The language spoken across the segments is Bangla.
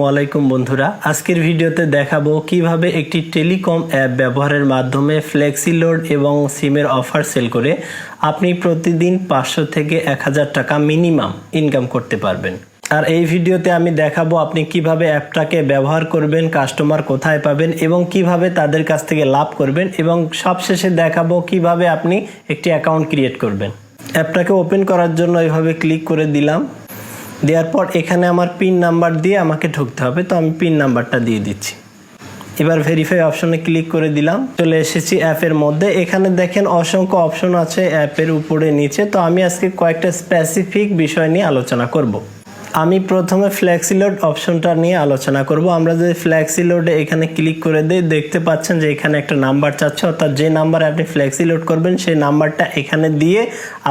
ওয়ালাইকুম বন্ধুরা, আজকের ভিডিওতে দেখাবো কিভাবে একটি টেলিকম অ্যাপ ব্যবহারের মাধ্যমে ফ্লেক্সি লোড এবং সিমের অফার সেল করে আপনি প্রতিদিন 500 থেকে 1000 টাকা মিনিমাম ইনকাম করতে পারবেন। আর এই ভিডিওতে আমি দেখাবো আপনি কিভাবে অ্যাপটাকে ব্যবহার করবেন, কাস্টমার কোথায় পাবেন এবং কিভাবে তাদের কাছ থেকে লাভ করবেন, এবং সবশেষে দেখাবো কিভাবে আপনি একটি অ্যাকাউন্ট ক্রিয়েট করবেন। অ্যাপটাকে ওপেন করার জন্য এইভাবে ক্লিক করে দিলাম। দেওয়ার পর এখানে আমার পিন নাম্বার দিয়ে আমাকে ঢুকতে হবে, তো আমি পিন নাম্বারটা দিয়ে দিচ্ছি। এবার ভেরিফাই অপশনে ক্লিক করে দিলাম। চলে এসেছি অ্যাপের মধ্যে। এখানে দেখেন অসংখ্য অপশন আছে অ্যাপের উপরে নিচে। তো আমি আজকে কয়েকটা স্পেসিফিক বিষয় নিয়ে আলোচনা করব। আমি প্রথমে ফ্লেক্সি লোড অপশনটা নিয়ে আলোচনা করব। আমরা যদি ফ্লেক্সি লোডে এখানে ক্লিক করে দিই, দেখতে পাচ্ছেন যে এখানে একটা নাম্বার চাচ্ছে, অর্থাৎ যে নাম্বারে আপনি ফ্লেক্সি লোড করবেন সেই নাম্বারটা এখানে দিয়ে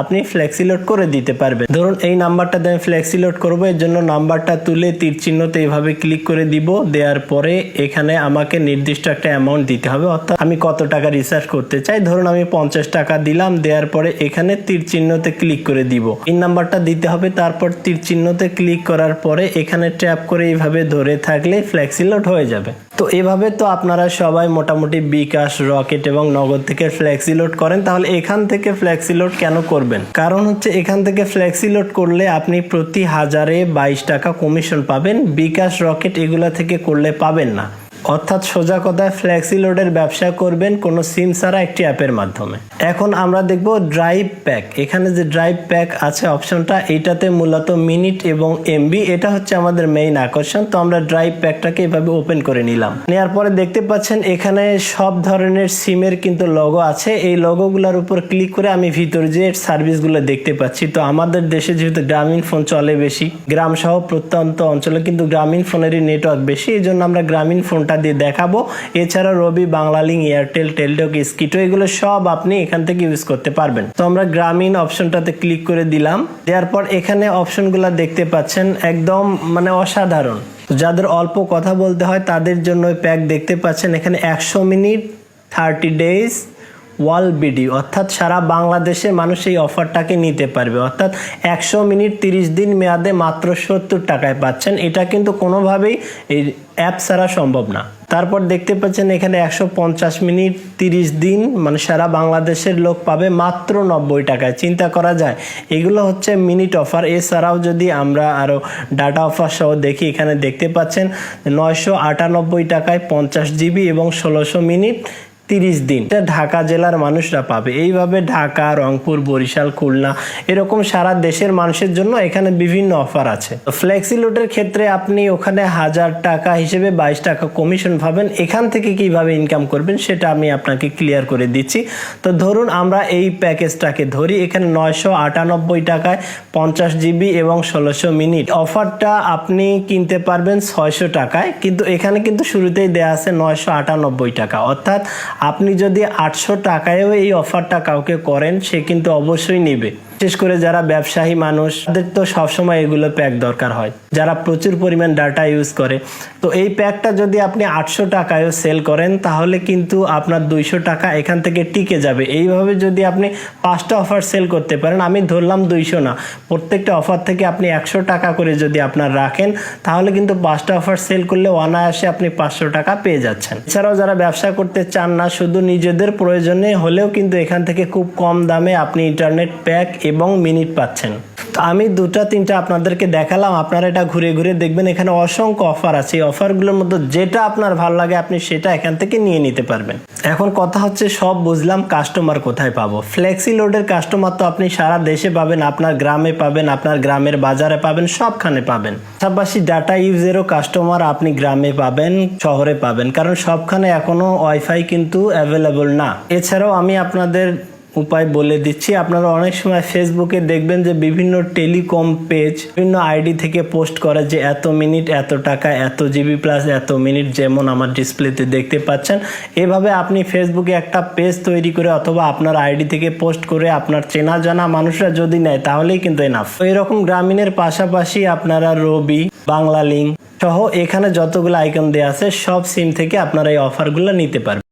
আপনি ফ্লেক্সি লোড করে দিতে পারবেন। ধরুন এই নাম্বারটা দিয়ে আমি ফ্লেক্সি লোড করবো, এর জন্য নাম্বারটা তুলে তীর চিহ্নতে এইভাবে ক্লিক করে দিব। দেওয়ার পরে এখানে আমাকে নির্দিষ্ট একটা অ্যামাউন্ট দিতে হবে, অর্থাৎ আমি কত টাকা রিচার্জ করতে চাই। ধরুন আমি 50 টাকা দিলাম। দেওয়ার পরে এখানে তীর চিহ্নতে ক্লিক করে দিব। এই নাম্বারটা দিতে হবে, তারপর তীর চিহ্নতে ক্লিক করার পরে এখানে ট্যাপ করে এইভাবে ধরে থাকলে ফ্লেক্সি লোড হয়ে যাবে। তো এভাবে তো আপনারা সবাই মোটামুটি বিকাশ, রকেট এবং নগদ থেকে ফ্লেক্সি লোড করেন। তাহলে এখান থেকে ফ্লেক্সি লোড কেন করবেন? কারণ হচ্ছে এখান থেকে ফ্লেক্সি লোড করলে আপনি প্রতি 1000-এ 22 টাকা কমিশন পাবেন। বিকাশ, রকেট এগুলা থেকে করলে পাবেন না। অর্থাৎ সোজা কথায় ফ্লেক্সি লোডের ব্যবসা করবেন কোনো সিম ছাড়া একটি অ্যাপের মাধ্যমে। এখন আমরা দেখব ড্রাইভ প্যাক। এখানে যে ড্রাইভ প্যাক আছে অপশনটা, এইটাতে মূলত মিনিট এবং এমবি, এটা হচ্ছে আমাদের মেইন আকর্ষণ। তো আমরা ড্রাইভ প্যাকটাকে এভাবে ওপেন করে নিলাম। নেওয়ার পরে দেখতে পাচ্ছেন এখানে সব ধরনের সিমের কিন্তু লোগো আছে। এই লোগোগুলোর উপর ক্লিক করে আমি ভিতরে যে সার্ভিসগুলো দেখতে পাচ্ছি। তো আমাদের দেশে যেহেতু গ্রামীণ ফোন চলে বেশি, গ্রাম সহ প্রত্যন্ত অঞ্চলে কিন্তু গ্রামীণ ফোনেরই নেটওয়ার্ক বেশি, এই জন্য আমরা গ্রামীণ ফোনটা দিয়ে দেখাবো। এছাড়া রবি, বাংলালিংক, এয়ারটেল, টেলটক, স্কিটো এগুলো সব আপনি এখান থেকে ইউজ করতে পারবেন। তো আমরা গ্রামীণ অপশনটাতে ক্লিক করে দিলাম। দেওয়ার পর এখানে অপশনগুলো দেখতে পাচ্ছেন একদম অসাধারণ। যাদের অল্প কথা বলতে হয় তাদের জন্য প্যাক দেখতে পাচ্ছেন এখানে 100 মিনিট 30 ডেজ ওয়াল বিডি, অর্থাৎ সারা বাংলাদেশের মানুষ এই অফারটাকে নিতে পারবে। অর্থাৎ 100 মিনিট 30 দিন মেয়াদে মাত্র 70 টাকায় পাচ্ছেন। এটা কিন্তু কোনোভাবেই এই অ্যাপ ছাড়া সম্ভব না। তারপর দেখতে পাচ্ছেন এখানে 150 মিনিট 30 দিন সারা বাংলাদেশের লোক পাবে মাত্র 90 টাকায়। চিন্তা করা যায়, এগুলো হচ্ছে মিনিট অফার। এছাড়াও যদি আমরা আরও ডাটা অফার সহ দেখি, এখানে দেখতে পাচ্ছেন 998 টাকায় 50 জিবি এবং 1600 মিনিট 30 দিন। এটা ঢাকা জেলার মানুষরা পাবে। এইভাবে ঢাকা, রংপুর, বরিশাল, খুলনা এরকম সারা দেশের মানুষের জন্য এখানে বিভিন্ন অফার আছে। ফ্লেক্সি লোডের ক্ষেত্রে আপনি ওখানে 1000 টাকা হিসেবে 22 টাকা কমিশন পাবেন। এখান থেকে কিভাবে ইনকাম করবেন সেটা আমি আপনাকে ক্লিয়ার করে দিচ্ছি। তো ধরুন আমরা এই প্যাকেজটাকে ধরি, এখানে 998 টাকায় 50 জিবি এবং 1600 মিনিট। অফারটা আপনি কিনতে পারবেন 600 টাকায়, কিন্তু এখানে কিন্তু শুরুতেই দেয়া আছে 998 টাকা। অর্থাৎ আপনি যদি 800 টাকায়ও এই অফারটা কাউকে করেন, সে কিন্তু অবশ্যই নেবে। বিশেষ করে যারা ব্যবসায়ী মানুষ, তাদের তো সবসময় এগুলো প্যাক দরকার হয়, যারা প্রচুর পরিমাণ ডাটা ইউজ করে। তো এই প্যাকটা যদি আপনি 800 টাকায়ও সেল করেন, তাহলে কিন্তু আপনার 200 টাকা এখান থেকে টিকে যাবে। এইভাবে যদি আপনি 5টা অফার সেল করতে পারেন, আমি ধরলাম 200 না, প্রত্যেকটা অফার থেকে আপনি 100 টাকা করে যদি আপনার রাখেন, তাহলে কিন্তু 5টা অফার সেল করলে অনায়াসে আপনি 500 টাকা পেয়ে যাচ্ছেন। এছাড়াও যারা ব্যবসা করতে চান না, শুধু নিজেদের প্রয়োজনে হলেও কিন্তু এখান থেকে খুব কম দামে আপনি ইন্টারনেট প্যাক এবং মিনিট পাচ্ছেন। তো আমি 2-3টা আপনাদেরকে দেখালাম, আপনারা এটা ঘুরে ঘুরে দেখবেন। এখানে অসংখ্য অফার আছে। এই অফারগুলোর মধ্যে যেটা আপনার ভালো লাগে আপনি সেটা এখান থেকে নিয়ে নিতে পারবেন। এখন কথা হচ্ছে, সব বুঝলাম, কাস্টমার কোথায় পাবো? ফ্লেক্সি লোডের কাস্টমার তো আপনি সারা দেশে পাবেন, আপনার গ্রামে পাবেন, আপনার গ্রামের বাজারে পাবেন, সবখানে পাবেন। পাশাপাশি ডাটা ইউজেরও কাস্টমার আপনি গ্রামে পাবেন, শহরে পাবেন, কারণ সবখানে এখনো ওয়াইফাই কিন্তু অ্যাভেলেবল না। এছাড়াও আমি আপনাদের উপায় বলে দিচ্ছি। আপনারা অনেক সময় ফেসবুকে দেখবেন যে বিভিন্ন টেলিকম পেজ বিভিন্ন আইডি থেকে পোস্ট করে যে এত মিনিট এত টাকা, এত জিবি প্লাস এত মিনিট, যেমন আমার ডিসপ্লেতে দেখতে পাচ্ছেন। এভাবে আপনি ফেসবুকে একটা পেজ তৈরি করে অথবা আপনার আইডি থেকে পোস্ট করে আপনার চেনা জানা মানুষরা যদি নেয়, তাহলেই কিন্তু এনাফ। এরকম গ্রামীণের পাশাপাশি আপনারা রবি, বাংলালিংক সহ এখানে যতগুলো আইকন দেওয়া আছে সব সিম থেকে আপনারা এই অফারগুলো নিতে পারবেন।